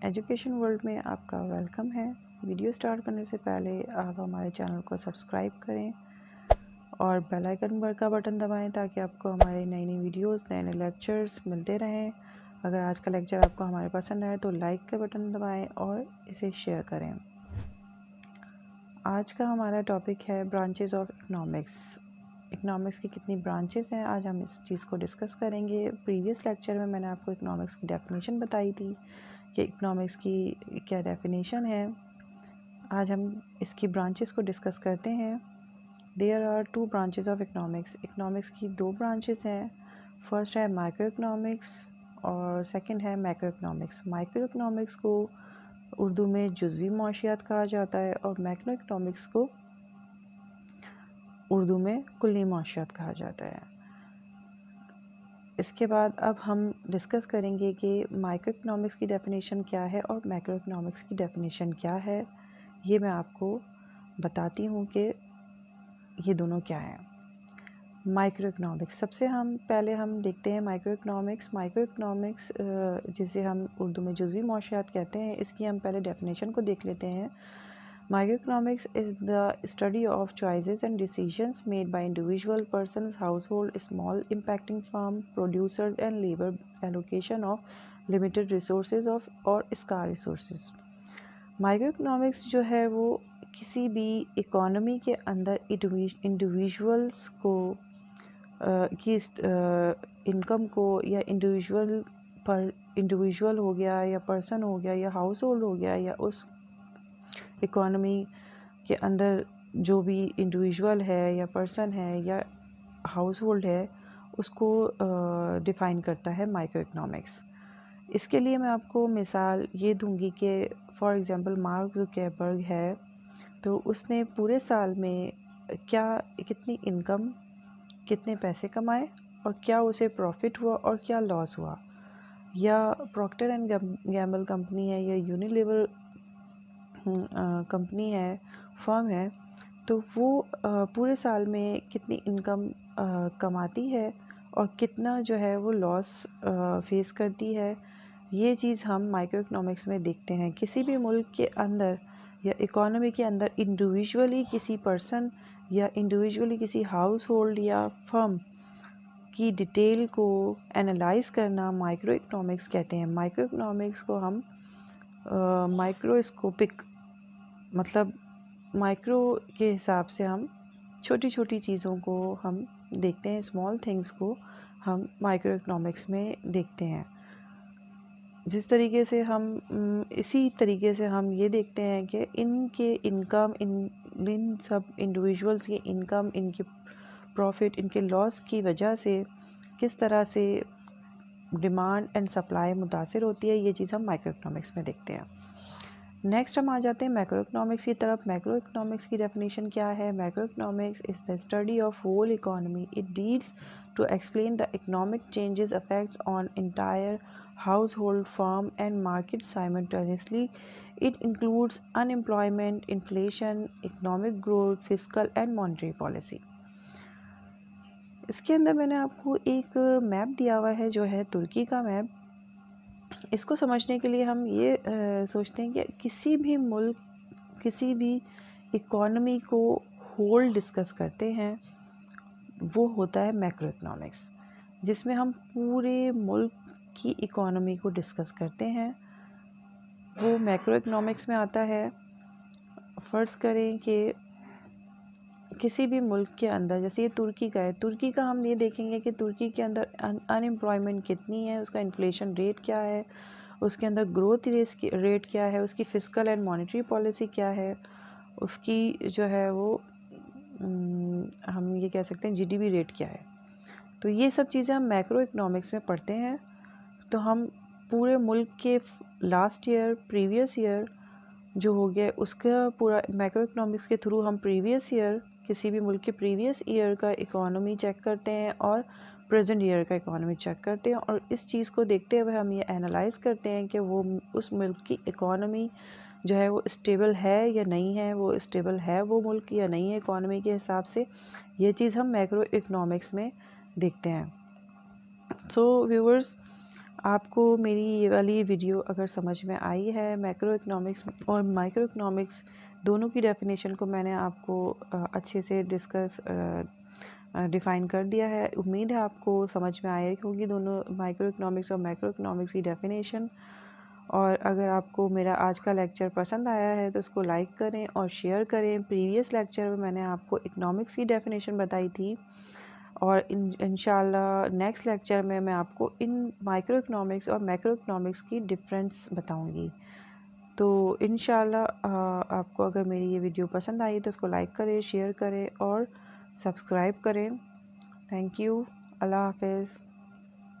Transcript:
Education world में आपका welcome है। वीडियो स्टार्ट करने से पहले आप हमारे चैनल को सब्सक्राइब करें और बेल आइकन का बटन दबाएं ताकि आपको हमारे नई नई वीडियोस, नए नए लेक्चर्स मिलते रहें। अगर आज का लेक्चर आपको हमारे पसंद आए तो लाइक का बटन दबाएं और इसे शेयर करें। आज का हमारा टॉपिक है ब्रांचेस ऑफ इकोनॉमिक्स। इकोनॉमिक्स की कितनी ब्रांचेस हैं, आज हम इस चीज़ को डिस्कस करेंगे। प्रीवियस लेक्चर में मैंने आपको इकोनॉमिक्स की डेफिनेशन बताई थी कि इकोनॉमिक्स की क्या डेफिनेशन है। आज हम इसकी ब्रांचेस को डिस्कस करते हैं। There are 2 branches of economics. Economics की 2 ब्रांचेस हैं। फर्स्ट है माइक्रो इकोनॉमिक्स और सेकंड है मैक्रो इकोनॉमिक्स। माइक्रो इकोनॉमिक्स को उर्दू में जुज़वी माशियात कहा जाता है और मैक्रो इकोनॉमिक्स को उर्दू में कुल्ली माशियात कहा जाता है। इसके बाद अब हम डिस्कस करेंगे कि माइक्रो इकोनॉमिक्स की डेफिनेशन क्या है और मैक्रो इकोनॉमिक्स की डेफिनेशन क्या है। ये मैं आपको बताती हूँ कि ये दोनों क्या हैं। माइक्रो इकोनॉमिक्स सबसे पहले हम देखते हैं माइक्रो इकोनॉमिक्स। माइक्रो इकोनॉमिक्स जिसे हम उर्दू में जुज़वी माशियात कहते हैं, इसकी हम पहले डेफिनेशन को देख लेते हैं। Microeconomics is the study of choices and decisions made by individual persons, household, small impacting firm, producers and labor allocation of limited resources of or scarce resources. Microeconomics जो है वो किसी भी इकोनॉमी के अंदर इंडिविजुअल्स को की इनकम को या इंडिविजुअल हो गया या पर्सन हो गया या हाउस होल्ड हो गया या उस इकोनॉमी के अंदर जो भी इंडिविजुअल है या पर्सन है या हाउस होल्ड है उसको डिफ़ाइन करता है माइक्रो इकोनॉमिक्स। इसके लिए मैं आपको मिसाल ये दूंगी कि फॉर एग्ज़ाम्पल मार्क ज़ुकरबर्ग है, तो उसने पूरे साल में कितनी इनकम, कितने पैसे कमाए और क्या उसे प्रॉफिट हुआ और क्या लॉस हुआ। या प्रॉक्टर एंड गैम्बल कंपनी है या यूनिलीवर कंपनी है, फर्म है, तो वो पूरे साल में कितनी इनकम कमाती है और कितना जो है वो लॉस फेस करती है। ये चीज़ हम माइक्रो इकोनॉमिक्स में देखते हैं। किसी भी मुल्क के अंदर या इकोनॉमी के अंदर इंडिविजुअली किसी पर्सन या इंडिविजुअली किसी हाउस होल्ड या फर्म की डिटेल को एनालाइज करना माइक्रो इकोनॉमिक्स कहते हैं। माइक्रो इकोनॉमिक्स को हम माइक्रोस्कोपिक मतलब माइक्रो के हिसाब से हम छोटी छोटी चीज़ों को हम देखते हैं, स्मॉल थिंग्स को हम माइक्रो इकोनॉमिक्स में देखते हैं। जिस तरीके से इसी तरीके से हम ये देखते हैं कि इनके इनकम, इन सब इंडिविजुअल्स की इनकम, इनके प्रॉफिट, इनके लॉस की वजह से किस तरह से डिमांड एंड सप्लाई मुतासिर होती है, ये चीज़ हम माइक्रो इकोनॉमिक्स में देखते हैं। नेक्स्ट हम आ जाते हैं मैक्रो इकोनॉमिक्स की तरफ। मैक्रो इकोनॉमिक्स की डेफिनेशन क्या है? Macro economics is the study of whole economy. It deals to explain the economic changes affects on entire household, firm and market simultaneously. It includes unemployment, inflation, economic growth, fiscal and monetary policy. इसके अंदर मैंने आपको एक map दिया हुआ है जो है तुर्की का मैप। इसको समझने के लिए हम ये सोचते हैं कि किसी भी मुल्क, किसी भी इकोनॉमी को होल डिस्कस करते हैं, वो होता है मैक्रो इकोनॉमिक्स, जिसमें हम पूरे मुल्क की इकोनॉमी को डिस्कस करते हैं। वो मैक्रो इकोनॉमिक्स में आता है। फ़र्ज़ करें कि किसी भी मुल्क के अंदर, जैसे ये तुर्की का है, तुर्की का हम ये देखेंगे कि तुर्की के अंदर अनएम्प्लॉयमेंट कितनी है, उसका इन्फ्लेशन रेट क्या है, उसके अंदर ग्रोथ रेट क्या है, उसकी फ़िस्कल एंड मॉनेटरी पॉलिसी क्या है, उसकी जो है वो हम ये कह सकते हैं जीडीपी रेट क्या है। तो ये सब चीज़ें हम मैक्रो इकोनॉमिक्स में पढ़ते हैं। तो हम पूरे मुल्क के लास्ट ईयर, प्रीवियस ईयर जो हो गया उसका पूरा मैक्रो इकोनॉमिक्स के थ्रू हम प्रीवियस ईयर, किसी भी मुल्क के प्रीवियस ईयर का इकोनॉमी चेक करते हैं और प्रेजेंट ईयर का इकोनॉमी चेक करते हैं और इस चीज़ को देखते हुए हम ये एनालाइज़ करते हैं कि वो उस मुल्क की इकोनॉमी जो है वो स्टेबल है या नहीं है, वो स्टेबल है वो मुल्क या नहीं है इकोनॉमी के हिसाब से। ये चीज़ हम मैक्रो इकोनॉमिक्स में देखते हैं। सो व्यूअर्स, आपको मेरी ये वाली वीडियो अगर समझ में आई है, मैक्रो इकोनॉमिक्स और माइक्रो इकोनॉमिक्स दोनों की डेफिनेशन को मैंने आपको अच्छे से डिफ़ाइन कर दिया है। उम्मीद है आपको समझ में आया क्योंकि दोनों माइक्रो इकोनॉमिक्स और मैक्रो इकोनॉमिक्स की डेफिनेशन। और अगर आपको मेरा आज का लेक्चर पसंद आया है तो उसको लाइक करें और शेयर करें। प्रीवियस लेक्चर में मैंने आपको इकोनॉमिक्स की डेफिनेशन बताई थी और इंशाल्लाह नेक्स्ट लेक्चर में मैं आपको इन माइक्रो इकोनॉमिक्स और मैक्रो इकोनॉमिक्स की डिफरेंस बताऊंगी। तो इंशाल्लाह आपको अगर मेरी ये वीडियो पसंद आई तो इसको लाइक करें, शेयर करें और सब्सक्राइब करें। Thank you. अल्लाह हाफ़िज़।